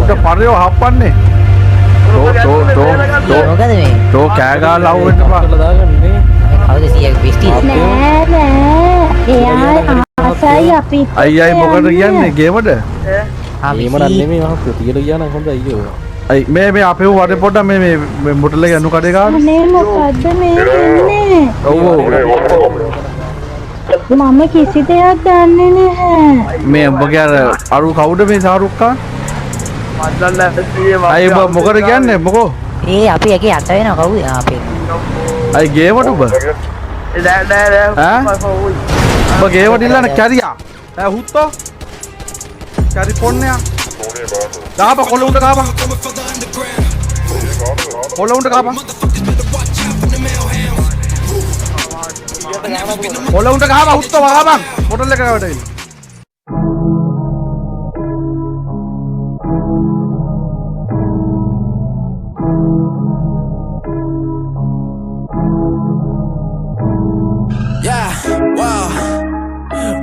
උන්ට පරියෝ හප්පන්නේ. මොකද මේ? තෝ කෑ ගාලා ආවෙන්න බා. දාගන්නේ. කවුද 100ක් බෙස්ටි? නෑ එයා ආසයි අපි අයියයි මොකද කියන්නේ ගේමද? එහෙම නෙමෙයි මහත්තයෝ. තියලා ගියා නම් හොඳයි අයියෝ. අයි මේ අපේ වඩේ පොඩ්ඩක් මේ මුටලේ යනු කඩේ ගන්න. අනේ මොකද්ද මේ වෙන්නේ? ඔව් මම කිසි දෙයක් දන්නේ නැහැ. මේ උඹගේ අරු කවුද මේ සාරුක්කා? අයි ඔබ මොකද කියන්නේ මොකෝ? ඒ අපි එකේ යට වෙනවා කවුද? අපි. අයි ගේමද ඔබ? ඈ ඔබ ගේමද ඉල්ලන කැරියා? ඈ හුත්තෝ? කැරි පොන්නයා? ගාප කොළ උඩ ගාප. කොළ උඩ ගාප. කොළ උඩ ගාප හුත්තෝ ගාපන්. මොටල් එක ගාවට එන්න.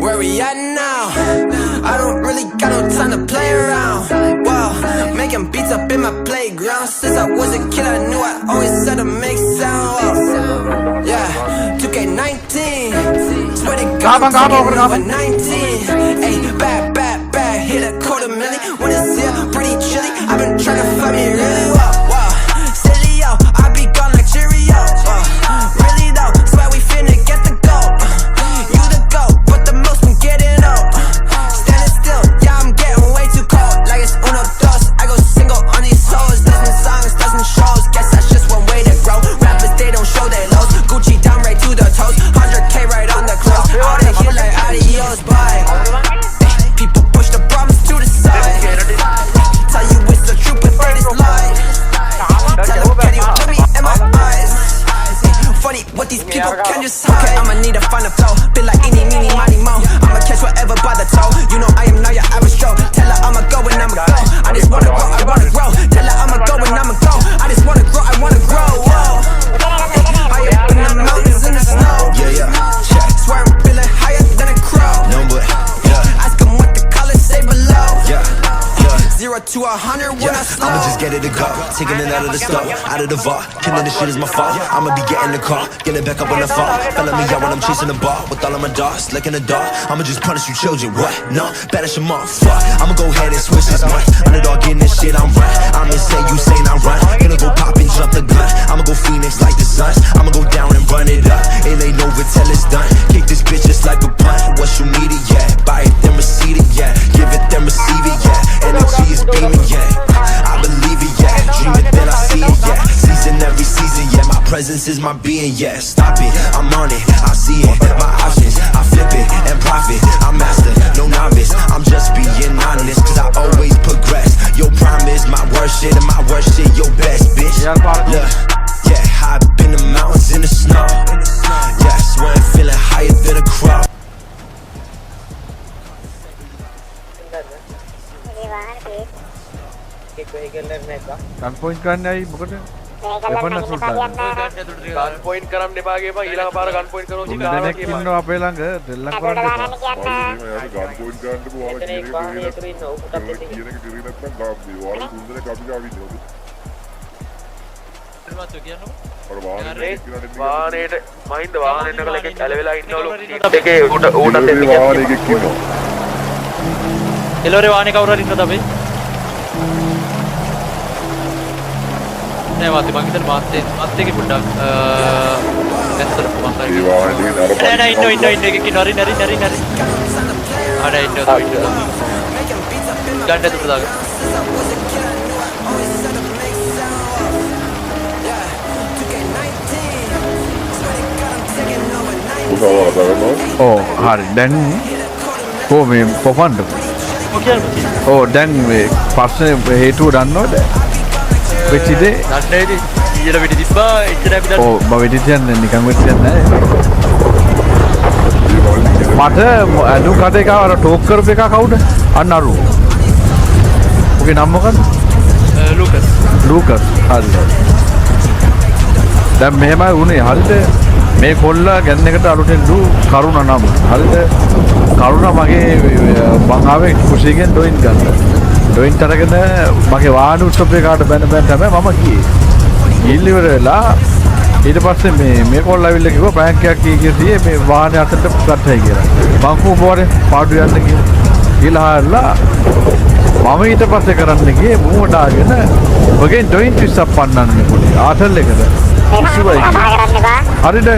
Where we at now? I don't really got no time to play around. Wow, making beats up in my playground. Since I was a kid, I knew I always had to make sound. Wow. Yeah, 2K19. Swear to God, I'm over 19. Hey, bad, hit a $250,000. When it's here, pretty chilly. I've been trying to find me really well. Wow, silly yo, I be gone like Cheerio. Really though, swear we finna get the goal. You the goat. Getting up, standing still, yeah, I'm getting way too cold. Like it's uno dos, I go single on these souls. Listening songs, doesn't shows. Guess that's just one way to grow. Rappers, they don't show their lows. Gucci down right to the toes. 100K right on the clothes. Out of here like adios, bye. People push the problems to the side. Tell you it's the truth, but they just lie. Tell them, can you look me in my eyes? Funny what these people can just hide. Okay, I'ma need to find a flow. Been like eeny, meeny, miny, mo. I'ma catch whatever by the toe. You know I am not your average Joe. Tell her I'ma go and I'ma go. I just wanna grow, I wanna grow. Tell her I'ma go and I'ma go. I just wanna grow, I wanna grow. Whoa. High up in the mountains in the snow. Yeah. Swear I'm feeling higher than a crow. No, but ask them what the colors say below. 0 to 100 when I slow. I'ma just get it to go. Taking it out of the stove, out of the vault. Killing this shit is my fault. I'ma be getting the car, getting back up on the fall. Felling me out when I'm chasing the ball. With all of my dogs, like in the dark. I'ma just punish you children, what? No, banish them off, fuck. I'ma go ahead and switch this month. Underdog getting this shit, I'm right. I'm insane, you saying I'm right. Gonna go pop and jump the gun. I'ma go Phoenix like the Suns. I'ma go down and run it up. It ain't over till it's done. Kick this bitch just like a punt. What you need it, yeah. Buy it, then receive it, yeah. Give it, then receive it, yeah. Energy is beaming, yeah. I believe it, yeah. Dream it, then I see it, yeah. Season every season, yeah. My presence is my being, yeah. Stop it, I'm on it, I see it. My options, I flip it and profit. I'm master, no novice. I'm just being honest, cause I always progress. Your prime is my worst shit, and my worst shit your best, bitch. Look, yeah, high up in the mountains in the snow. Yeah, swear I'm feeling higher than a crow. Gun point ගන්න ඇයි මොකද? එපන්න සුල්තාන්. ගන් point කරන්න එපා කියපන් ඊළඟ පාර ගන් point කරමු කියලා ආවා දෙනෙක් ඉන්නවා අපේ ළඟ දෙල්ලම් කරන්න එපා. ගන් පොයින්ට් ගන්නට පුවාලා කියන එක දිරි නැත්නම් ගාම් මේ වාර තුන්දෙනෙක් අපි ගාව ඉන්නවා. ඊමත් කියන්නකො. අර වාහනේට මහින්ද වාහනේට කල එකක් ඇලවෙලා ඉන්නවලු. එකේ ඌටත් දෙන්න වාහනේ එකක් ඉන්නවා. එළවරේ වාහනේ කවුරු හරි ඉන්නවද අපි? නෑ වාති මං හිතන්නේ මාත් එකේ පොඩ්ඩක් ඇත්තට මං හිතන්නේ නෑ එකකින් නරි අර ඉන්නවා ගන්න තුත දාගන්න ඕ හරි දැන් කො මේ පොපන්ඩ ඕ දැන් මේ ප්‍රශ්නේ හේතුව දන්නවද? වෙච්චිදේ දන්නේද? ඊට වෙඩි තිබ්බා එච්චර අපි දන්නේ. ඔව් මම වෙඩි තියන්නේ නිකන් වෙඩි තියන්නේ නැහැ. මට අලු කඩ එක අර ටෝක් කරපු එක කවුද? අන්න අරු. ඔගේ නම මොකක්ද? ලූකස්. හරි. දැන් මෙහෙමයි උනේ. හරිද? මේ කොල්ලා ගැන් එකට අලුතෙන් දු කරුණ නම. හරිද? කරුණ මගේ මං ආවේ කුෂිගෙන් ඩොයින් ගන්න. ඩොයින්ට් අරගෙන මගේ වාහන උත්සව් එකකට බැන තමයි මම ගියේ. ගිහින් ඉවර වෙලා ඊට පස්සේ මේ කොල්ල ඇවිල්ලා කිව්වා බැංක් එකක් කීකේ මේ වාහනේ අතට ගත්තයි කියලා. මං කොහොමද පාඩු යන්න කියලා හරලා මම ඊට පස්සේ කරන්න ගියේ මූව දාගෙන ඔගේ ඩොයින්ට් විස්සක් පන්නන්නේ පොඩි ආතල් එකද. හරිද?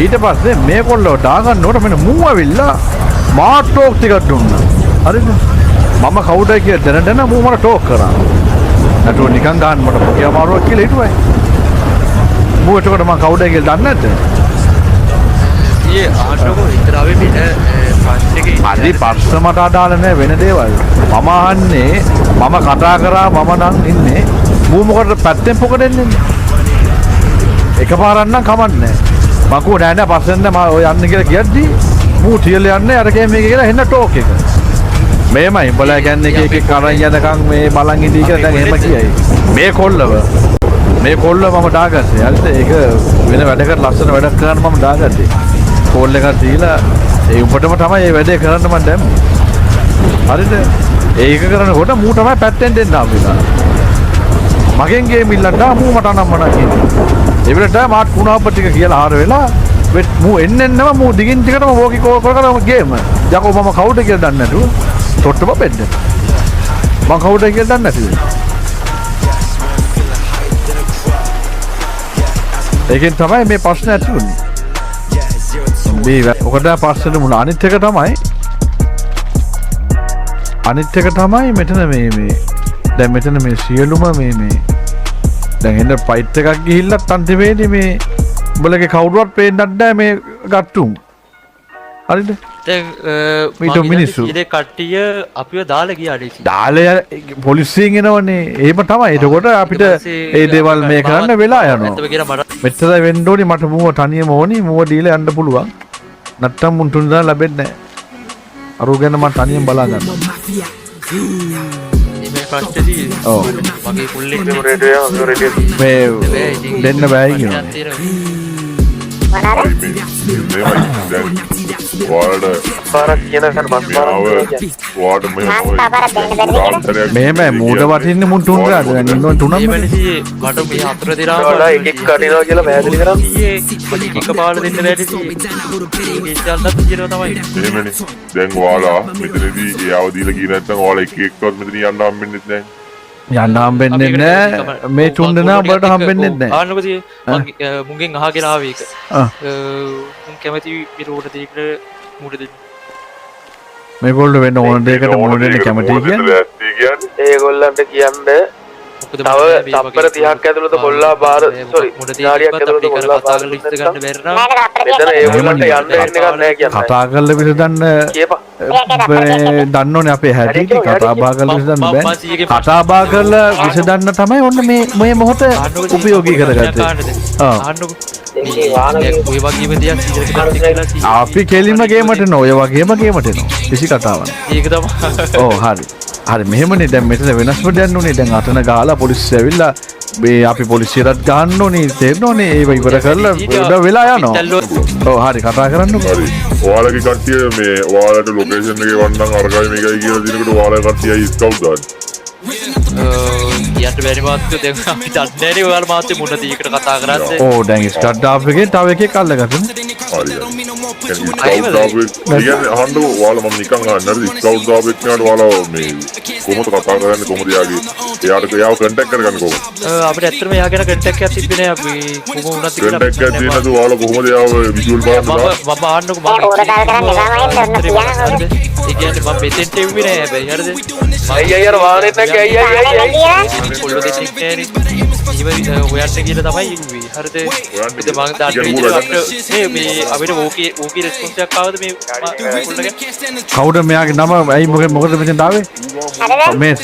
ඊට පස්සේ මේ කොල්ලව දාගන්නකොට මෙන්න මූව ඇවිල්ලා මාත් ටෝක් ටිකක් දුන්නා. හරිද? මම කවුද කියලා දැන මූව මට ටෝක් කරා. නැතුව නිකන් ගන්න මට මොකිය අමාරුවක් කියලා හිතුවයි. මූව එතකොට මම කවුද කියලා දන්නේ නැද්ද? ඊයේ ආන්නකෝ ඉතරාවේ පිට පස්සේ අදි ප්‍රශ්න මට අදාළ නැහැ වෙන දේවල්. මම අහන්නේ මම කතා කරා මම නම් ඉන්නේ මූ මොකටද පැත්තෙන් පොකට එන්නේ? එකපාරක් නම් කමන්නේ. මම කෝ නෑ නෑ පස්සෙන් නෑ මම ඔය යන්න කියලා කියද්දි මූ ටියල යන්නේ අර මේක කියලා හෙන්න ටෝක් එක. මේමයි උඹලා කියන්නේ එක කරන් යනකම් මේ බලන් ඉඳී කියලා දැන් එහෙම කියයි. මේ කොල්ලව මම දාගත්තේ. හරිද? ඒක වෙන වැඩකට ලස්සන වැඩක් කරන්න මම දාගත්තේ. කෝල් එකක් දීලා ඒ උඹටම තමයි මේ වැඩේ කරන්න මම දැම්මේ. හරිද? ඒක කරනකොට මූ තමයි පැත්තෙන් දෙන්න ආපිලා. මගෙන් ගේම් ඉල්ලන්න මූ මට නම් මනා කියන්නේ. ඒ වෙලට මාත් කුණාප්ප ටික කියලා ආර වෙලා මූ එන්නෙන්නම මූ දිගින් ටිකටම වෝකි කෝල් කරගෙන ගේම. යකෝ මම කවුද කියලා දන්නේ නැතුව තොට්ටම බෙන්න. මම කවුද කියලා දන්නේ නැතිද? ඒකෙන් තමයි මේ ප්‍රශ්න ඇති වුනේ. මේ ඔකට පස්සෙට මුල අනිත් එක තමයි මෙතන මේ දැන් මෙතන මේ සියලුම මේ දැන් එන්න ෆයිට් එකක් ගිහිල්ලත් අන්තිමේදී මේ උඹලගේ කවුරුවත් පේන්නත් නැහැ මේ ගට්ටුම්. හරිද? දැන් මීට මිනිස්සු ඉතින් කට්ටිය අපිව දාලා ගියා ඩීසි. දාලා පොලිසියෙන් එනවනේ. එහෙම තමයි. එතකොට අපිට ඒ දේවල් මේ කරන්න වෙලා යනවා. මෙතන වෙන්න ඕනි මට මූව තනියම ඕනි. මූව දීලා යන්න පුළුවන්. නැත්තම් මුන් තුන්දා ලැබෙන්නේ නැහැ. අර උගෙන මම තනියම බලා ගන්නවා. මේ ප්‍රශ්නේදී මගේ ෆුල් මේ දෙන්න බෑ කියනවා. මේම මූඩ වටින්නේ මුන් තුන්දා දැන් ඉන්නව තුනම මට මේ අතර දිරා එකෙක් කටිනවා කියලා පැහැදිලි කරා. ඊයේ එක පාල දෙන්න බැරිසි. ඒචල්ලත් කියනවා තමයි. එහෙමනේ. දැන් ඔයාලා මෙතනදී එයාව දීලා ගියේ නැත්නම් ඔයාලා එක එක්කවත් මෙතන යන්න හම්බෙන්නේ නැහැ. යන්න හම්බෙන්නේ නැහැ. මේ තුන් දෙනා ඔබට හම්බෙන්නේ නැහැ. ආන්නකදී මම මුගෙන් අහගෙන ආවේ ඒක. මුන් කැමති විරෝධ දෙයකට මුඩ දෙන්න. මේගොල්ලෝ වෙන ඕන දෙයකට මුඩ දෙන්න කැමති කියන්නේ. ඒගොල්ලන්ට කියන්නේ තව තප්පර 30ක් ඇතුළත කොල්ලා බාර සෝරි නාඩියක් ඇතුළත කොල්ලා බාර ලිස්ට් ගන්න බැරි නම් මෙතන ඒගොල්ලන්ට යන්න වෙන එකක් නැහැ කියන්නේ. කතා කරලා විසඳන්න දන්නෝනේ අපේ හැටි කතා බහ කරලා විසඳන්න බෑ. කතා බහ කරලා විසඳන්න තමයි ඔන්න මේ මොහොත උපයෝගී කරගත්තේ. ඔය වගේම දෙයක් අපි කෙලින්ම ගේමට නෝ ඔය වගේම ගේමට නෝ කිසි කතාවක් ඒක තමයි ඔව් හරි මෙහෙමනේ දැන් මෙතන වෙනස්ම දෙයක් නුනේ දැන් අතන ගහලා පොලිසිය ඇවිල්ලා මේ අපි පොලිසියට ගන්න ඕනේ තේරෙනෝනේ ඒව ඉවර කරලා උඩ වෙලා යනවා ඔව් හරි කතා කරන්නකෝ හරි ඔයාලගේ කට්ටිය මේ ඔයාලට ලොකේෂන් එකේ වන්නම් අරගයි මේකයි කියලා දිනකට ඔයාලගේ කට්ටියයි ස්කවුට් දාන්න යට බැරි මාත්තු දැන් අපි දන්නේ නැහැ ඔයාලා මාත්තු මුණ දීකට කතා කරන්නේ ඕ දැන් ස්ටාර්ට් ආප් එකේ තව එකෙක් අල්ලගත්තනේ හරි කියන්නේ අහන්න ඔයාලා මම නිකන් අහන්න හරි ස්කවුට් දාප් එක්ක නේද ඔයාලා මේ කොහොමද කතා කරන්නේ කොහොමද එයාව කන්ටැක්ට් කරගන්නේ කොහොමද අපිට ඇත්තටම එයා ගැන කන්ටැක්ට් එකක් තිබ්බේ නෑ අපි කොහොම වුණත් කන්ටැක්ට් එකක් තියෙන්නේ නැතුව ඔයාලා කොහොමද එයාව විජුවල් බලන්න මම ආන්නකෝ මම ඒ කියන්නේ මම මෙතෙන්ට එව්වේ නෑ හැබැයි හරිද අයියා අර වාහනේ නැග්ගේ අයියා පොළොව දෙන්නේ ඉවරි හොයන්න කියලා තමයි ඉන්නේ හරිද ඉතින් මම දාන්න විදිහට මේ අපිට ඕකේ රෙස්පොන්ස් එකක් ආවද මේ පොළොවගේ කවුද මෙයාගේ නම ඇයි මොකද මෙතෙන් ආවේ මේ ඒක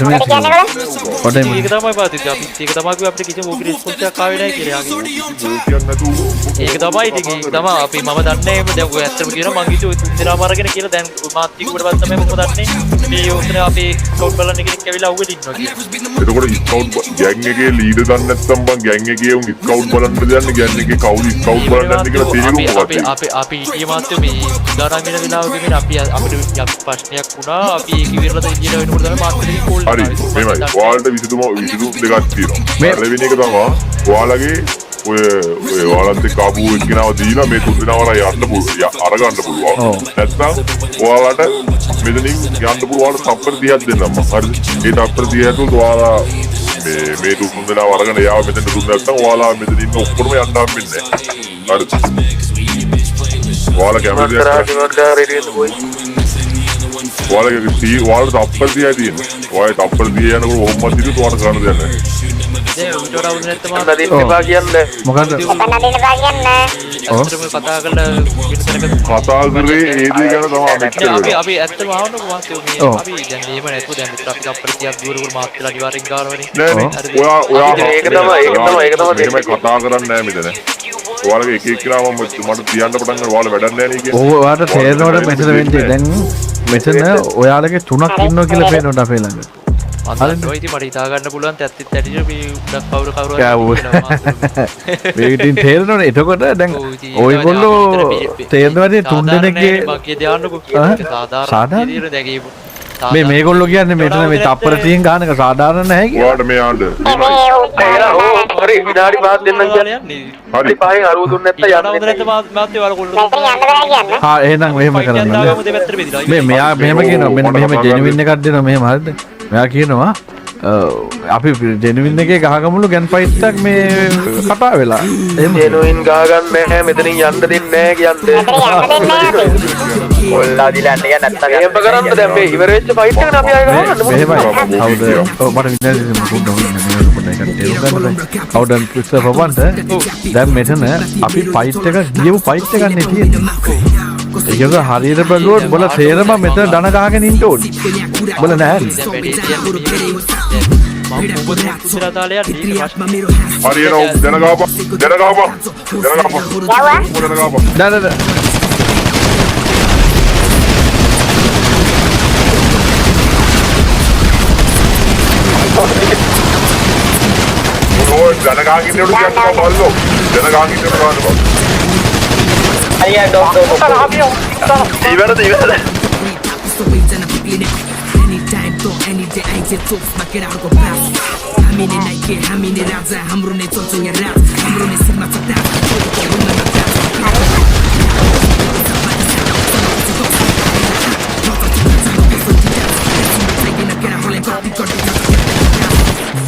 තමයි පාතිත් අපි ඒක තමයි කිව්වේ අපිට කිසිම ඕකේ රෙස්පොන්ස් එකක් ආවේ නැහැ කියලා ඒක තමයි ඉතින් ඒක තමයි අපි මම දන්නේ දැන් ඔය ඇත්තම කියනවා මං හිතුවේ තුන්දෙනාම අරගෙන කියලා දැන් මාත් කිව්වට පස්සේ තමයි මම දන්නේ මේ උතන අපි ස්කවුට් බලන්න කෙනෙක් ඇවිල්ලා අහුවෙලා ඉන්නවා කියලා එතකොට ස්කවුට් ගෑන් එකේ ලීඩර් දන්නේ නැත්නම් බං ගෑන් එකේ උන් ස්කවුට් බලන්න අපිට දැන් කියන්නේ කවුද ස්කවුට් බලන්න යන්නේ කියලා තේරුම් ගන්න. අපි ඊටිය මාත්‍ය මේ උදාහරණ වෙන වෙලාවක මේ අපිට ප්‍රශ්නයක් වුණා අපි ඒක ඉවරලා ඉන්දියාව වෙනකොට තමයි මාත්‍රික කෝල් හරි මෙහෙමයි. ඔයාලට විසඳුම් දෙකක් තියෙනවා. පළවෙනි එක තමයි ඔයාලගේ ඔය ඔයාලන්ට කාබු එක්කනව දීලා මේ තුන් දෙනාවලා යන්න පුළුවන්. අරගන්න පුළුවන්. නැත්නම් ඔයාලට මෙතනින් යන්න පුළුවන් තප්පර 30ක් දෙන්නම්. හරිද? ඒ තප්පර 30 ඇතුළත ඔයාලා මේ තුන් දෙනාව අරගෙන යාව මෙතන දුන්න නැත්නම් ඔයාලා මෙතන ඉන්න ඔක්කොම යන්න හම්බෙන්නේ නැහැ. හරිද? ඔයාලා කැමතිද? ඔයාලගේ තප්පර 30යි තියෙන්නේ. ඔයාලා තප්පර 30 යනකොට කොහොමද ඉතින් ඔයාලට ගන්න දෙන්නේ නැහැ. මොකද කතා කරලා කතා කරේ ඒ දේ ගැන තමයි අපි ඇත්තම ආවනකො මාත්‍යෝ මේ අපි දැන් එහෙම නැතුව දැන් අපි අප්‍රතියක් දුරවල මාත්‍යලා අනිවාර්යෙන් ගානවනේ නෑ ඒක තමයි මේ කතා කරන්නේ නැහැ මෙතන ඔයාලගේ එක එක කියලා මට තියන්න පටන් ගන්න ඔයාලා වැඩක් නැහැ නේ කියන්නේ ඔයාලට තේරෙනවද මෙතන වෙන්නේ දැන් මෙතන ඔයාලගේ තුනක් ඉන්නවා කියලා පේනවද අපේ ළඟ අන්තෝ ඉතින් මට හිතා ගන්න පුළුවන් තැත්තිත් ඇටිට මේ උඩක් කවුරු මේ ඉතින් තේරෙනවනේ එතකොට දැන් ඔයගොල්ලෝ තේරෙනවද තුන් දෙනෙක්ගේ මගේ ධානයක සාධාරණ විදියට දැකීම මේ මේගොල්ලෝ කියන්නේ මෙතන මේ තප්පර 30 ගානක සාධාරණ නැහැ කියලා. ඔයාලට මේ ආන්න. හරි විනාඩි 5ක් දෙන්නම් කියන්නේ. හරි 5න් 60 දුන්නේ නැත්නම් යන්න නැත්නම් මාත්‍ය ඔයාලා කොල්ලෝ. හා එහෙනම් මෙහෙම කරන්න. මේ මෙයා මෙහෙම කියනවා මෙන්න මෙහෙම ජෙනුවින් එකක් දෙනවා මෙහෙම හරිද? මෙයා කියනවා අපි ජෙනුවින් එකේ ගහගමුළු ගැන් ෆයිට් එකක් මේ කතා වෙලා. එහෙම ජෙනුවින් ගහගන්න නැහැ මෙතනින් යන්න දෙන්නේ නැහැ කියන්නේ. ඔල්ලා දිලා යන්න නැත්තම් එහෙම කරන්න දැන් මේ ඉවර වෙච්ච ෆයිට් එකනේ අපි ආයෙ ගහන්න. මෙහෙමයි. හවුද? ඔව් මට විනාඩි දෙකක් දුන්නා. කවුදන් ක්‍රිස්ටෝෆර් වන්ට දැන් මෙතන අපි ෆයිට් එක ගියපු ෆයිට් එකක් නේ තියෙන්නේ. ඒක හරියට බලුවොත් බල තේරම මෙතන දන ගහගෙන ඉන්න ඕනි. බල නැහැ. හරියට දැන ගහපන්.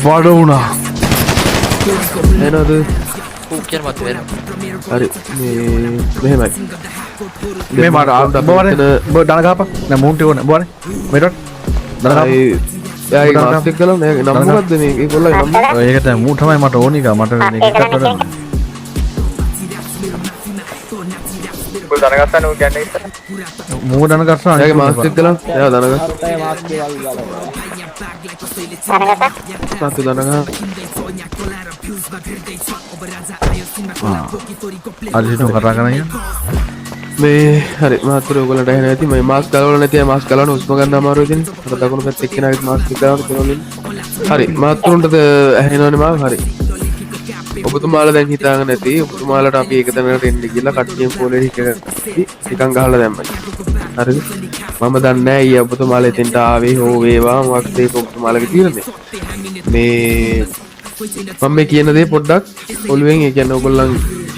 වඩ වුණා. එනවද? කුක්කියන් මත වෙන. හරි මේ මෙහෙමයි. මේ මට බෝරේ දන ගහපන්. නෑ මූන්ටි ඕන බෝරේ. මෙතන දන ගහපන්. යාගේ මාස්ට් එක ගලව නෑ නම් මොකද්ද මේ ඒගොල්ලෝ නම් ඒකට මූ තමයි මට ඕනි එක මට මේක එකක් කරන්න. ඔය දන ගන්න ඕන කියන්නේ ඉතින්. මූ දන ගන්න. යාගේ මාස්ට් එක ගලව. එයා දන ගන්න. සතු දන ගන්න. අදිටු කතා කරන්නේ මේ හරි මාත්‍ර ඔයගොල්ලන්ට ඇහෙන්නේ නැති මේ මාස්ක් ගලවලා නැති අය මාස්ක් ගලවන උස්ම ගන්න අමාරුයි ඉතින් අර දකුණු පැත්තේ එක්කෙනාගේ මාස්ක් එක ගලවන්න තියෙනවා හරි මාත්‍රුන්ටද ඇහෙනවනේ මාව හරි ඔබතුමාලා දැන් හිතාගෙන නැති ඔබතුමාලාට අපි එක තැනකට එන්න කියලා කට්ටියන් පොලේ ටිකක් ගහලා දැම්මයි හරිද මම දන්නේ නැහැ ඊය ඔබතුමාලා එතෙන්ට ආවේ හෝ වේවා මොකක්ද ඒක ඔබතුමාලාගේ තීරණය මේ මම මේ කියන දේ පොඩ්ඩක් ඔළුවෙන් ඒ කියන්නේ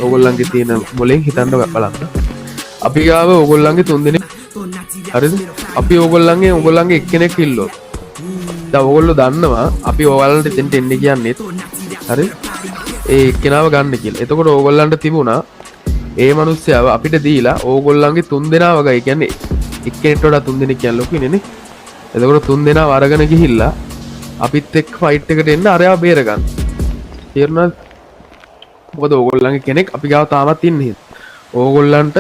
ඕගොල්ලන්ගේ තියෙන මොලෙන් හිතන්න බලන්න. අපි ගාව ඕගොල්ලන්ගේ 3 දෙනෙක් හරිද? අපි ඕගොල්ලන්ගේ එක්කෙනෙක් ඉල්ලුවා. දැන් ඕගොල්ලෝ දන්නවා අපි ඕගොල්ලන්ට දෙන්න එන්න කියන්නේ හරිද? ඒ එක්කෙනාව ගන්න කියලා. එතකොට ඕගොල්ලන්ට තිබුණා ඒ මිනිස්සයාව අපිට දීලා ඕගොල්ලන්ගේ 3 දෙනාව ගයි කියන්නේ එක්කෙනෙක්ට වඩා 3 දෙනෙක් කියන්නේ ලොකු නේ නේ. එතකොට 3 දෙනාව අරගෙන ගිහිල්ලා අපිත් එක්ක ෆයිට් එකට එන්න අරයා බේර ගන්න. තේරුණාද? මොකද ඕගොල්ලන්ගේ කෙනෙක් අපි ගාව තාමත් ඉන්නේ. ඕගොල්ලන්ට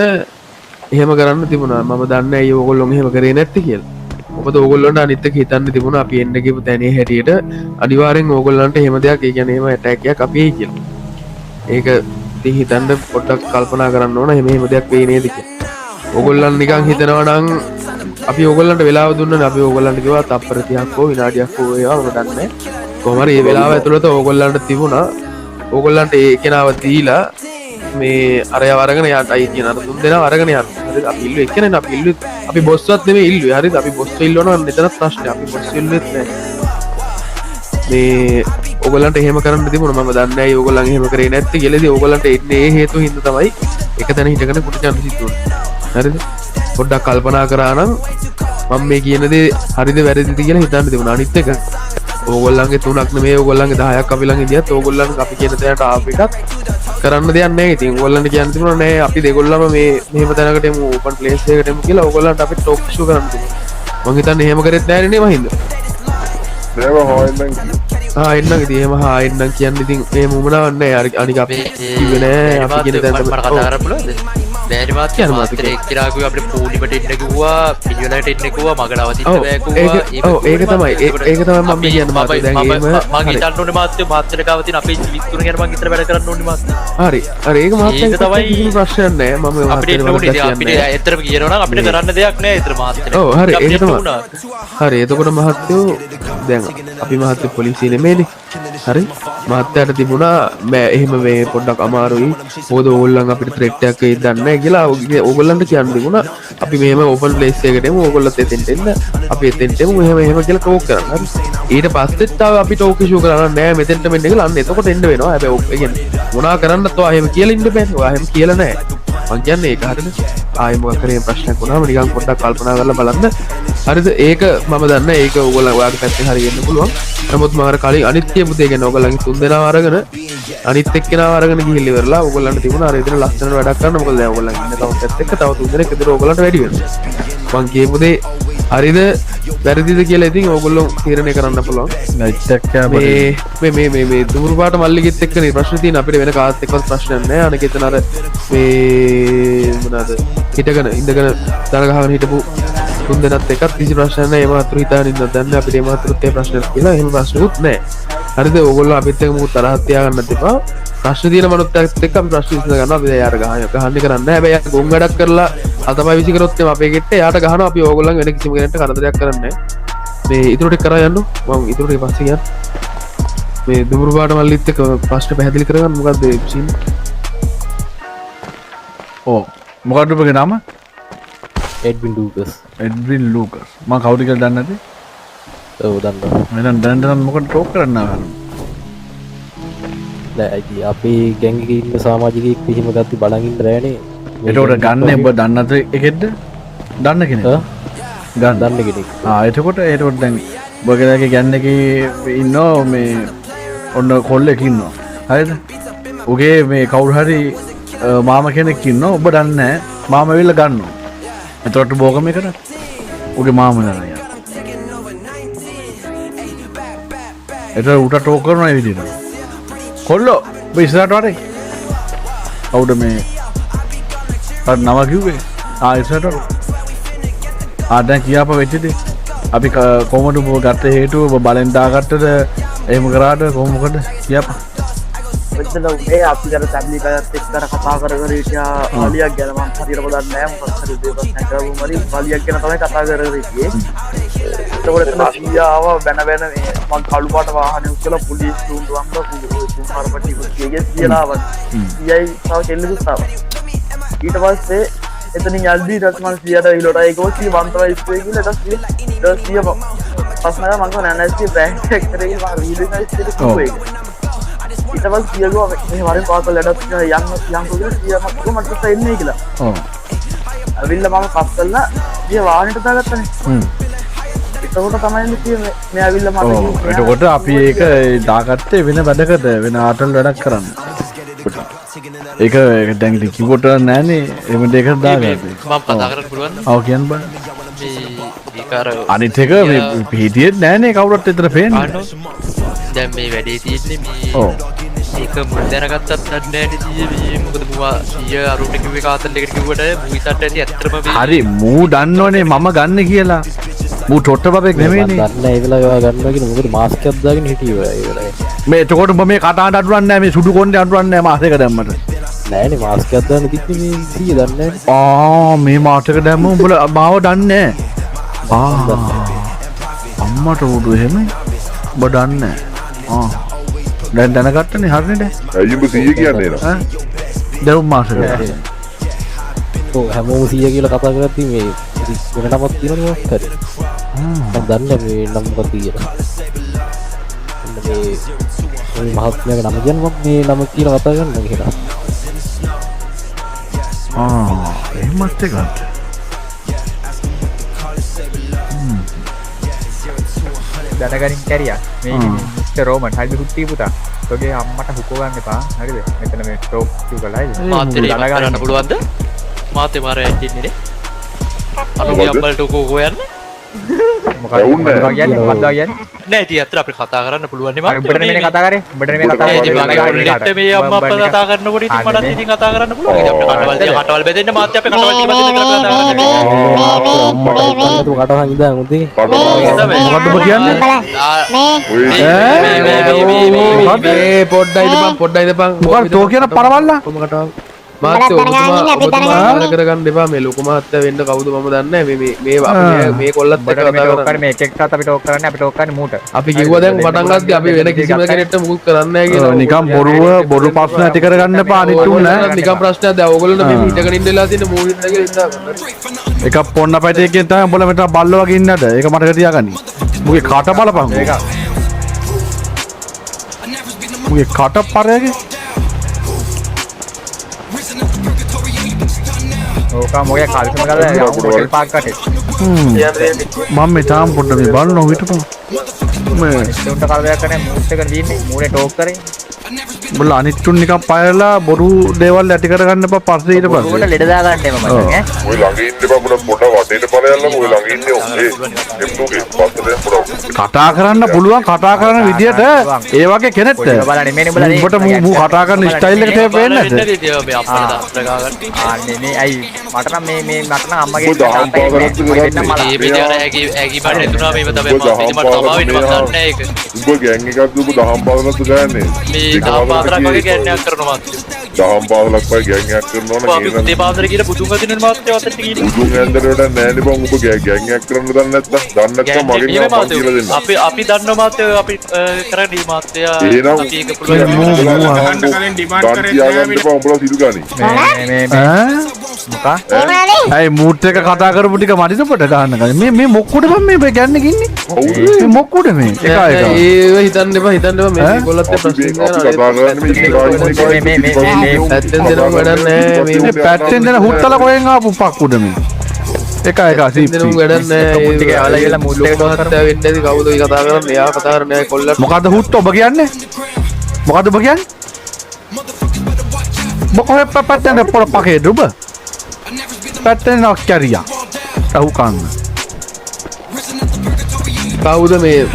එහෙම කරන්න තිබුණා. මම දන්නේ ඇයි ඕගොල්ලෝ එහෙම කරේ නැත්තේ කියලා. මොකද ඕගොල්ලන්ට අනිත් එක හිතන්න තිබුණා අපි එන්න ගිහපු තැනේ හැටියට අනිවාර්යෙන් ඕගොල්ලන්ට එහෙම දෙයක්, ඒ කියන්නේ එහෙම ඇටැක් එකක් අපි එයි කියලා. ඒක ඉතින් හිතන්න පොඩ්ඩක් කල්පනා කරන්න ඕන එහෙම දෙයක් වෙයි නේද කියලා. ඕගොල්ලන් නිකන් හිතනවා නම් අපි ඕගොල්ලන්ට වෙලාව දුන්නානේ අපි ඕගොල්ලන්ට කිව්වා තප්පර 30ක් හෝ විනාඩියක් හෝ ඒවා මම දන්නේ. කොහොම හරි මේ වෙලාව ඇතුළත ඕගොල්ලන්ට තිබුණා ඕගොල්ලන්ට ඒ කෙනාව දීලා මේ අරය වරගෙන යාට අයි කියන අර තුන් දෙනා අරගෙන යන්න. හරිද? අපි ඉල්ලුවේ එක්කනේ අපි ඉල්ලුවේ අපි බොස්වත් නෙමෙයි ඉල්ලුවේ. හරිද? අපි බොස් ඉල්ලනවා නම් මෙතන ප්‍රශ්නේ. අපි බොස් ඉල්ලුවෙත් නැහැ. මේ ඕගොල්ලන්ට එහෙම කරන්න තිබුණා මම දන්නේ නැහැ ඕගොල්ලන් එහෙම කරේ නැත්තේ කියලාදී ඕගොල්ලන්ට එන්නේ ඒ හේතු හින්දා තමයි එක තැන හිටගෙන කුටි යන්න සිද්ධ වුනේ. හරිද? පොඩ්ඩක් කල්පනා කරා නම් මම මේ කියන දේ හරිද වැරදිද කියලා හිතන්න තිබුණා. අනිත් එක ඕගොල්ලන්ගේ 3ක් නෙමෙයි ඕගොල්ලන්ගේ 10ක් අපි ළඟ ඉඳියත් ඕගොල්ලන් අපි කියන තැනට ආපු එකක් කරන්න දෙයක් නැහැ. ඉතින් ඕගොල්ලන්ට කියන්න තිබුණා නෑ අපි දෙගොල්ලම මේ මෙහෙම තැනකට එමු ඕපන් ප්ලේස් එකකට එමු කියලා ඕගොල්ලන්ට අපි ටොක් ෂෝ කරන්න තිබුණා. මං හිතන්නේ එහෙම කරෙත් නැහැ නේ මහින්ද. එන්න ඉතින් එහෙම එන්නම් කියන්නේ ඉතින් එහෙම උමනාවක් නැහැ. අනික අපි කිව්වේ නෑ අපි කියන තැනට කතා කරන්න පුළුවන්ද? බෑරි මාත් කියන මාත්‍රේ එක්කලා කිව්වා අපිට පොඩිමට එන්න කිව්වා පිළිවෙලට එන්න කිව්වා මගට අවදින්න බෑ කිව්වා. ඒක තමයි මම කියන්නේ මාත්‍රේ දැන් එහෙම මම හිතන්න ඕනේ මාත්‍රේ ගාව තියෙන අපේ විස්තුරු ගැන මම හිතලා වැඩ කරන්න ඕනේ මාත්‍රේ. හරි ඒක මාත්‍රේ කිසි ප්‍රශ්නයක් නෑ. මම අපිට අපිට ඇත්තටම කියනවා නම් අපිට කරන්න දෙයක් නෑ ඒතර මාත්‍රේ. හරි ඒක තමයි. හරි එතකොට මහත්තයෝ දැන් අපි මහත්තයෝ පොලිසිය නෙමෙයිනේ. හරි මහත්තයාට තිබුණා මෑ එහෙම මේ පොඩ්ඩක් අමාරුයි. මොකද ඕගොල්ලන් අපිට ත්‍රෙට් එකක් එයි දන්නේ නැහැ කියලා ඕගොල්ලන්ට කියන්න තිබුණා. අපි මෙහෙම ඕපන් ප්ලේස් එකකට එමු ඕගොල්ලොත් එතෙන්ට එන්න. අපි එතෙන්ට එමු එහෙම කියලා ටෝක් කරන්න. හරි ඊට පස්සෙත් අපි ටෝක් ඉෂුව කරන්න නෑ මෙතෙන්ට මෙන්න කියලා අන්න එතකොට එන්න වෙනවා. හැබැයි ඔය කියන්නේ මොනා කරන්නත් ඔයා එහෙම කියලා ඉන්න බෑ. ඔයා එහෙම කියලා නෑ. මං කියන්නේ ඒක හරිද? ආයෙ මොකක් කරේ ප්‍රශ්නයක් වුණාම නිකන් පොඩ්ඩක් කල්පනා කරලා බලන්න. හරිද? ඒක මම දන්නේ ඒක ඕගොල්ලෝ ඔයාගේ පැත්තෙන් හරියන්න පුළුවන්. නමුත් මම අර කලින් අනිත් කියපු දේ ගැන ඕගොල්ලන්ගේ තුන් දෙනාව අරගෙන අනිත් එක්කෙනාව අරගෙන ගිහිල්ලා ඉවරලා ඕගොල්ලන්ට තිබුණා අර ඉතින් ලස්සනට වැඩක් කරන්න. මොකද දැන් ඕගොල්ලන් ඉන්න තවත් එක්ක තව තුන් දෙනෙක් ඉදිරිය ඕගොල්ලන්ට වැඩි වෙනවා. මං කියපු දේ හරිද වැරදිද කියලා ඉතින් ඕගොල්ලෝ තීරණය කරන්න පුළුවන්. මේ දුරු පාට මල්ලිගෙත් එක්කනේ ප්‍රශ්න තියෙන අපිට වෙන කාත් එක්කවත් ප්‍රශ්නයක් නැහැ. අනික එතන අර මේ මොනවාද හිටගෙන ඉඳගෙන දර ගහගෙන හිටපු තුන් දෙනාත් එක්කත් කිසි ප්‍රශ්නයක් නැහැ. ඒ මාත්‍ර හිතාගෙන ඉන්නත් දන්නේ අපිට ඒ මාත්‍රත් ඒ ප්‍රශ්නයක් කියලා එහෙම ප්‍රශ්නකුත් නැහැ. හරිද? ඕගොල්ලෝ අපිත් එක්ක මොකද තරහක් තියාගන්නත් එපා. ප්‍රශ්න තියෙන මනුස්සයෙක් එක්ක අපි ප්‍රශ්න විසඳ ගන්නවා. අපි යාර ගහන්නේ කරන්නේ නැහැ. හැබැයි යා ගොන් වැඩක් කරලා අතපය විසි කරොත් එම අපේ ගෙට්ටේ යාට ගහනවා. අපි ඕගොල්ලන් වෙන කිසිම කෙනෙක්ට කරදරයක් කරන්නේ නැහැ. මේ ඉතුරු ටික කරා යන්න. මම ඉතුරු ටික පස්සේ කියන්න. මේ දුමුරු පාට මල්ලිත් එක්ක ප්‍රශ්න පැහැදිලි කරගන්න මොකද්ද ඒ සීන්? මොකක්ද ඔබගේ නම? Edwin Lucas. Edwin Lucas. මම කවුද කියලා දන්නේ නැති? ඔව් දන්නවා. එහෙනම් දැන් මොකද ටෝක් කරන්න ආවද? නෑ අපි ගෑන් එකේ ඉන්න සමාජිකයෙක් කිසිම ගත්ත බලන් ඉන්න බෑනේ. එතකොට ගන්න ඔබ දන්නද එකෙක්ද? දන්න කෙනෙක්. දන්න කෙනෙක්. එතකොට දැන් ඔබගේ ගෑන් එකේ ඉන්නෝ මේ ඔන්න කොල්ලෙක් ඉන්නවා. හරිද? ඔගේ මේ කවුරු හරි මාම කෙනෙක් ඉන්නවා. ඔබ දන්නේ නැහැ. මාම ඇවිල්ලා ගන්නවා. එතකොට බෝගම එකට ඔගේ මාම නෑ. එතකොට උට ටෝක් කරනවා ඒ විදිහට. කොල්ලෝ ඔබ ඉස්සරහට වරේ. කවුද මේ අර නම කිව්වේ? ඉස්සරහට. දැන් කියාප වෙච්ච දේ. අපි කොහොමද ඔබ ගත්ත හේතුව ඔබ බලෙන් දාගත්තද එහෙම කරාද කොහොමද කියාප? මෙතන උනේ අපි අර ෆැමිලි එකත් එක්ක කතා කර හිටියා වලියක් ගැන මම හරියට දන්නේ නැහැ මොකක් හරි දෙයක් නැකවු මරි වලියක් ගැන තමයි කතා කරගෙන හිටියේ. ඒකවල එතන සීයාව බැන මේ මං කළු පාට වාහනේ උස්සලා පොලිස් දුන්නාම කුමාරපටි කුටියේ සීයාව සීයයි තව කෙල්ලෙකුත් ආවා. ඊට පස්සේ එතනින් යල්දී ඊට මම සීයාට ඊළොට ඒකෝ සී වන්තවයි ඉස්සේ කියලා ඊට සීයා පස්සේ මම කෝ නැනස්ටි බෑන්ක් එක කරේ මම රීඩින් ඉස්සේ කිව්වේ. ඊට පස්සේ සියලුම මේ වරෙන් පාසල් ලඩක් යන් කියලා සියම මට එන්නේ කියලා. අවිල්ල මම පස්සල්ලා ගිය වාහනේට දාගත්තනේ. එතකොට තමයි කිව්වේ මේ අවිල්ල මට කිව්වේ. එතකොට අපි ඒක දාගත්තේ වෙන වැඩකට වෙන ආටල් වැඩක් කරන්න. ඒක දැන් ඉතින් කිව්වට නෑනේ එහෙම දෙයකට දාගත්තේ. මම කතා කරන්න පුළුවන්ද? ඔව් කියන්න බෑ. මේක අර අනිත් එක මේ පිටියෙත් නෑනේ කවුරුත් විතර පේන්නේ. දැන් මේ වැඩේ තියෙන්නේ මේ ඒක මුල් දැනගත්තත් නැන්නේ නෑනේ මොකද මුවා 100 අරුට කිව්වේ කාතල් එකට කිව්වට මූ හිතට ඇති ඇත්තටම හරි මූ දන්නෝනේ මම ගන්න කියලා මූ ටොට්ට බබෙක් නෙමෙයිනේ දන්න ඒ වෙලාව ඔයා ගන්නවා කියන මොකද මාස්ක් එකක් දාගෙන හිටියේ ඔයා ඒ වෙලාවේ මේ එතකොට ඔබ මේ කටහඬ අඩුවන්නේ නෑ මේ සුදු කොණ්ඩේ අඩුවන්නේ නෑ මාස් එක දැම්මට නෑනේ මාස්ක් එකක් දාන්න කිව්වේ මේ 100 දන්නේ නෑනේ මේ මාස් එක දැම්ම උඹලා මාව දන්නේ නෑ අම්මට උඩු එහෙම ඔබ දන්නේ නෑ දැන් දැනගත්තනේ හරිනේ ඇයි උඹ 100 කියන්නේ නේද? ඈ දරුම් මාසෙක ඔව් හැමෝම 100 කියලා කතා කරද්දී මේ වෙන නමක් තියෙනවනේ මොකක් හරි මම දන්නේ මේ නම මොකක්ද කියලා මේ මහත්මයාගේ නම කියන්නේ මම මේ නම කියලා කතා කරනවා කියලා එහෙමත් එකක් දැනගනින් කැරියා මේ මිස්ටර් රෝමන් හරිද කුට්ටි පුතා ඔගේ අම්මට හුකෝ ගන්න එපා හරිද මෙතන මේ ටෝක් කිව්වලයිද මාතේ කරන්න පුළුවන්ද මාතේ මාර ඇන්ටින්නේ නේ අනුගේ අම්මලට හුකෝ හොයන්නේ මොකක්ද කියන්නේ මොකක්ද කියන්නේ නෑ ඉතින් අතට අපිට කතා කරන්න පුළුවන් නේ මාත් උඹට නේ කතා කරේ උඹට නේ කතා කරේ මේ අම්මා අප්පා කතා කරනකොට ඉතින් මටත් ඉතින් කතා කරන්න පුළුවන් ඉතින් අපිට කටවල් බෙදෙන්න මාත් අපේ කටවල් කියලා බෙදෙන්න කියලා කතා අම්මට කටහන් ඉඳන් උදේ මොකද්ද ඔබ කියන්නේ මේ පොඩ්ඩයි දෙපන් මොකක්ද තෝ කියන පරවල්ලා කොමකටව මාත් ඔබතුමා කරගන්න එපා මේ ලොකු මහත්තයා වෙන්න කවුද මම දන්නේ මේ මේ කොල්ලත් එක්ක කතා කරන්නේ මේ එක එකටත් අපි ටෝක් කරන්නේ අපි ටෝක් කරන්නේ මූට අපි කිව්වා දැන් පටන් ගත්තී අපි වෙන කිසිම කෙනෙක්ට මුකුත් කරන්නේ නැහැ කියලා නිකම් බොරු ප්‍රශ්න ඇති කරගන්න එපා අනිත් උන් නෑ නිකම් ප්‍රශ්නයක් දැන් ඕගොල්ලෝ මේ හිටගෙන ඉන්න වෙලා තියෙන මූලින් නැගලා ඉඳලා එක පොන්න පැටයකින් තමයි උඹලා මෙතන බල්ල වගේ ඉන්නද ඒක මට තියාගනි මුගේ කට බලපන් ඒක මුගේ කට පරයගේ ඕකා මොකේ කල්පම කරලා හොටෙල් පාක් කටේ මම මේ තාම පොඩ්ඩක් මේ බලන්න හිටපන් මේ උන්ට කරදරයක් නැහැ මූට් එක දින්නේ මූනේ ටෝක් කරේ උඹලා අනිත් උන් නිකන් පයරලා බොරු දේවල් ඇති කරගන්න එපා පස්සේ ඊට පස්සේ උඹට ලෙඩ දා ගන්න එපා මචං ඈ ඔය ළඟ ඉන්න බා පොඩ වටේට පරයල්ලා ඔය ළඟ ඉන්නේ ඔන්නේ එම්නුගේ පස්සට පොඩ කතා කරන්න පුළුවන් කතා කරන විදියට ඒ වගේ කෙනෙක්ට බලන්න මේ නුඹලා උඹට මූ කතා කරන ස්ටයිල් එකට පේන්නේ නැද්ද මේ අප්පලා දාස්ත්‍ර ගාගන්න ආන්නේ මේ ඇයි මට නම් මේ මට නම් අම්මගේ දහම් පාගලත් කරන්නේ මේ විදියට ඇගි බඩ එතුණා මේව තමයි මම මට තමාවෙන්න මම දන්නේ ඒක උඹ ගෑන් එකක් උඹ දහම් පාගලත් ගන්නේ මේ දහම් පාදරක් වගේ ගෑන්නයක් කරනවා මාත් දහම් පාගලක් වගේ ගෑන් එකක් කරනවා අපි නම් පුතේ පාදර කියලා බුදුන් ගදින මාත්‍ය අතට ගිහින් බුදුන් ඇන්දරට නෑනේ බං උඹ ගෑන් එකක් කරන්න දන්නේ නැත්නම් මගෙන් නම් කියලා දෙන්න අපි දන්න මාත්‍ය අපි කරන්නේ මාත්‍ය එහෙනම් අපි ඒක පුළුවන් උඹලා සිදු ගනි ඇයි මූට් එක කතා කරපු ටික මඩිද පොට ගන්න මේ මොක්කුඩ මේ ගෑන්න ඉන්නේ මේ මොක්කුඩ මේ එක ඒව හිතන්න එපා මේ කොල්ලත් ප්‍රශ්න ඇත්තෙන් දෙනවා වැඩක් නැහැ මේ පැත්තෙන් දෙන හුත්තල කොහෙන් ආපු පක්කුඩ මේ එක දෙනවා වැඩක් නැහැ ටික ආලා කියලා මූඩ් එක මහත්තයා වෙන්නේ නැති කවුද ඒ කතා කරන්නේ එයා කතා කරන්නේ කොල්ලත් මොකද්ද හුත්ත ඔබ කියන්නේ මොකද්ද ඔබ කියන්නේ මොකෝ පැත්තෙන් පොර පකේ දුබ පැත්තෙන් නොක්කරියා අහු කන්න කවුද මේ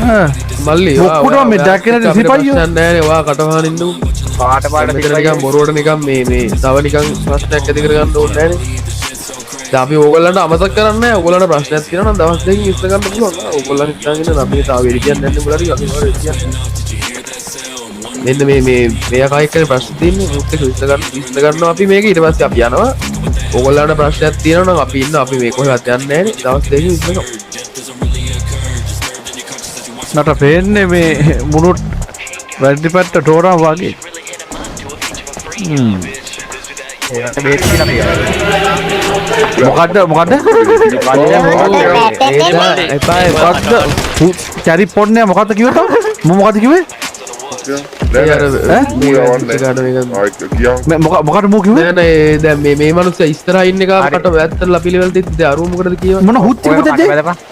මල්ලි මොක්කුඩ මේ දැකගෙන සිපයියෝ නෑ වා කටහාන ඉන්නු පාට නිකන් බොරුවට නිකන් මේ තව නිකන් ප්‍රශ්නයක් ඇති කරගන්න ඕනේ නෑනේ දැන් අපි ඕගොල්ලන්ට අමතක කරන්නේ නැහැ ඕගොල්ලන්ට ප්‍රශ්නයක් තියෙනවා නම් දවස් දෙකකින් ඉස්ස ගන්න පුළුවන් ඕගොල්ලන් හිතාගෙන අපි තාම වෙඩි කියන්නේ නැන්නේ උඹලාට අනිවාර්යයෙන් කියන්නේ මෙන්න මේ අකයිකේ ප්‍රශ්න තියෙන්නේ මුත් එක ඉස්ස ගන්නවා අපි මේක ඊට පස්සේ අපි යනවා ඕගොල්ලන්ට ප්‍රශ්නයක් තියෙනවා නම් අපි ඉන්න අපි මේ කොහෙවත් යන්නේ නැහැ නේ දවස් දෙකකින් ඉස්ස ගමු නට පේන්නේ මේ මුණුත් වැඩි පැත්ත ටෝරා වගේ මොකද්ද චරි පොන්නේ මොකද්ද කිව්වද මොකද්ද කිව්වේ මොකද මෝ කිව්වේ නෑ දැන් මේ මිනිස්සු ඉස්සරහා ඉන්න එකට වැත්තලා පිළිවෙල දෙද්දි දැන් අරුව මොකටද කියවන්නේ මොන හුත් තිබුදද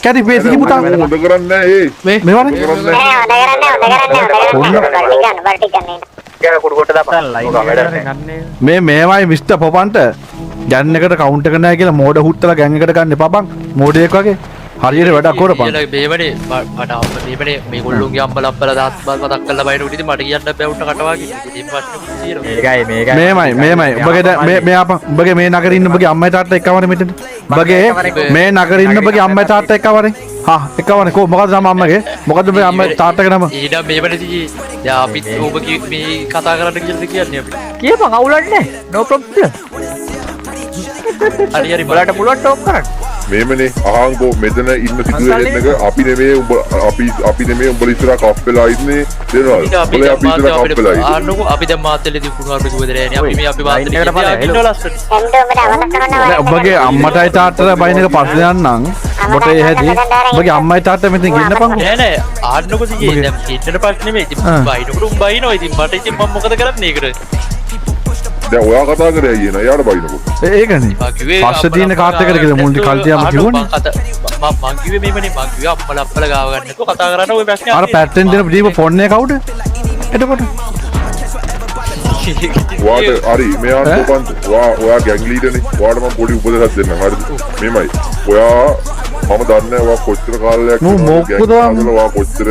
කැරි පේසි කිව්වා හොඳ කරන්නේ ඒ මේවනේ මේ මේවයි මිස්ටර් පොපන්ට ගෑන් එකට කවුන්ට් එක නැහැ කියලා මෝඩ හුත්තලා ගෑන් එකට ගන්න එපා බං මෝඩයෙක් වගේ හරියට වැඩක් කරපන් මේවනේ මට අම්ම මේවනේ මේගොල්ලෝගේ අම්මලා අප්පලා දාස් මතක් කරලා බයින උඩින් මට කියන්න බෑ උන්ට කටවාගේ ඉතින් ප්‍රශ්න තියෙනවා මේමයි උඹගේ මේ අප උඹගේ මේ නගරේ ඉන්න උඹගේ අම්මයි තාත්තා එක්කවර මෙතන උඹගේ මේ නගරේ ඉන්න උඹගේ අම්මයි තාත්තා එක්කවරේ එක්කවරේ මොකද නම අම්මගේ මොකද මේ අම්මයි තාත්තගේ නම ඊට මේවනේ තියී යා අපි ඔබ මේ කතා කරන්න කියන්නේ අපි කියපන් අවුලක් නැහැ නෝ ප්‍රොබ්ලම් හරි බලන්න පුළුවන් ටෝක් කරන්න මේමනේ අහංකෝ මෙතන ඉන්න සිටුේෂන් එක අපි නෙමේ උඹ අපි නෙමේ උඹලා ඉස්සරහ කප් වෙලා ඉන්නේ දෙනවා. උඹලා අපි ඉස්සරහ කප් වෙලා ඉන්නේ. ආන්නකෝ අපි දැන් මාතලේ දිකුණු වර්ග දුවදරේ අපි මේ අපි මාතලේ ඉන්න ලස්සට. ඔබගේ අම්මටයි තාත්තට බයින් එක පස්සේ යන්නම්. ඔබට ඒ හැදී ඔබගේ අම්මයි තාත්තා මෙතන ගින්නපන්කෝ. නෑ නෑ ආන්නකෝ දිගේ දැන් ඉන්නට ප්‍රශ්නේ නෙමෙයි. ඉතින් බයිනකොට උඹ බයිනවා. ඉතින් මට ඉතින් මම මොකද කරන්නේ ඒකට? දැන් ඔයා කතා කරේ අයියේ නා යාට බයිනකොට. ඒකනේ. පස්සේ තියෙන කාට් එකට කියලා මුල්ටි කල්තියම කිව්වනේ. මම කිව්වේ මේමනේ මම කිව්වා අප්පල ගාව ගන්නකෝ කතා කරන්න ඔය ප්‍රශ්නේ. අර පැට්ටෙන් දෙන දීප ෆෝන් එක කවුද? එතකොට ඔයාට හරි මෙයා කොපන්ත ඔයා ගෑන් ලීඩර්නේ. ඔයාට මම පොඩි උපදෙසක් දෙන්නම්. හරිද? මෙමය. ඔයා මම දන්නේ ඔයා කොච්චර කාලයක් ඔයා කොච්චර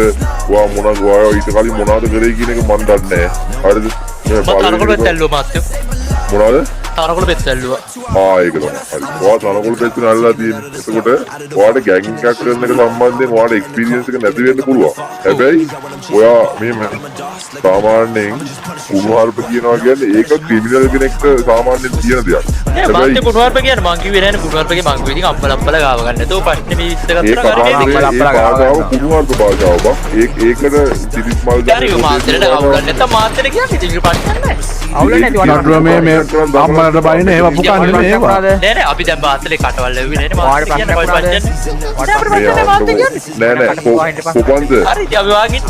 ඔයා ඊට කලින් මොනවද කරේ කියන එක මම දන්නේ නැහැ. හරිද? තරකොළ පෙත්තල්ලුව මාත්‍යෝ. මොනවද? තරකොළ පෙත්තල්ලුව. ඒක තමයි. හරි. ඔයා තරකොළ පෙත්තන අල්ලලා තියෙන්නේ. එතකොට ඔයාට ගෑන් එකක් කරන එක සම්බන්ධයෙන් ඔයාට එක්ස්පීරියන්ස් එක නැති වෙන්න පුළුවන්. හැබැයි ඔයා මෙහෙම සාමාන්‍යයෙන් කුණුහරුප කියනවා කියන්නේ ඒක ක්‍රිමිනල් කෙනෙක්ට සාමාන්‍යයෙන් තියෙන දෙයක්. හැබැයි මම කුණුහරුප කියන්නේ මං කිව්වේ නෑනේ කුණුහරුපගේ මං කිව්වේ ඉතින් අම්බලම්බල ගාව ගන්න. ඒක ප්‍රශ්නේ මේ විස්තර කරලා කුණුහරුප භාෂාව බා. ඒකට සිරිස් මල් හරි මාතලට අවුලක් නැත්නම් මාතලට කියන්නේ ඉතින් ප්‍රශ්නේ නෑ. අවුල නැති නඩුව මේ අම්මලට බයින ඒවා පුකන්නේ මේවා. නෑ නෑ අපි දැන් මාතලේ කටවල් ලැබුවේ නෑනේ මාතලේ කියන්නේ ඔය ප්‍රශ්නේ. නෑ කොපන්ද හරි ඉතින් අපි වාගින්න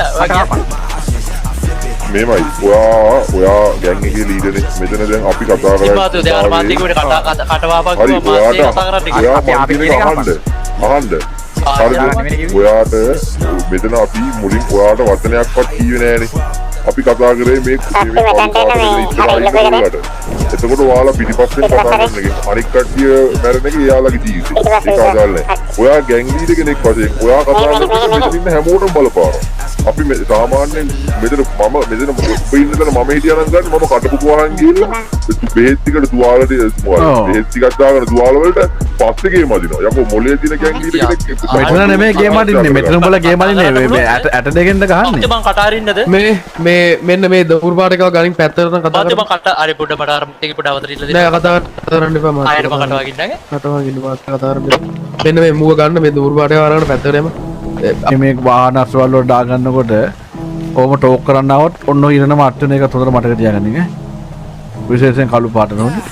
මේමයි ඔයා ගෑන් එකේ ලීඩර්නේ. මෙතන දැන් අපි කතා කරලා මාතේ දැන් අර මාතේ කිව්වේ කටවාපක් කිව්වා මාතේ කතා කරන්නේ. අපි අහන්න. හරිද? ඔයාට මෙතන අපි මුලින් ඔයාට වචනයක්වත් කිව්වේ නෑනේ. අපි කතා කරේ මේ එතකොට ඔයාලා පිටිපස්සෙන් කතා කරන එක අනික් කට්ටිය මැරෙන එක එයාලගේ ජීවිතේ. ඒක අදාළයි. ඔයා ගෑන් ලීඩර් කෙනෙක් වශයෙන් ඔයා කතා කරන මෙතන ඉන්න හැමෝටම බලපානවා. අපි සාමාන්‍යයෙන් මෙතන මම ඉන්නතන මම හිටියා නම් ගන්න මම කටපුපු වහන් ගිහිල්ලා බෙහෙත් ටිකට තුවාලට බෙහෙත් ටිකක් දාගෙන තුවාල වලට පස්සේ ගේම අදිනවා. යකෝ මොලේ දින ගෑන් ලීඩර් කෙනෙක් මෙතන නෙමෙයි ගේම අදින්නේ. මෙතන උඹලා ගේම අදින්නේ මේ ඇට දෙකෙන්ද ගහන්නේ. මම කට අරින්නද? මේ මෙන්න මේ දවුරු පාට එකව ගනින් පැත්තට කතා කරමු. මම කට අර පොඩ මට අර ටික පොඩ අවතර ඉල්ල දෙන්න. නෑ කතා කරන්න එපා මම. ආයෙත් මම කට වගින්නගේ. කට වගින්න මාත් කතා කරමු. මෙන්න මේ මුව ගන්න මේ දවුරු පාට එකව අරගෙන පැත්තට යමු. මේ වාහන අස්වල වල දාගන්නකොට ඕම ටෝක් කරන්න આવොත් ඔන්න ඉරණ මට්ටන එක හොඳට මතක තියාගන්න. විශේෂයෙන් කළු පාට නෝනේ.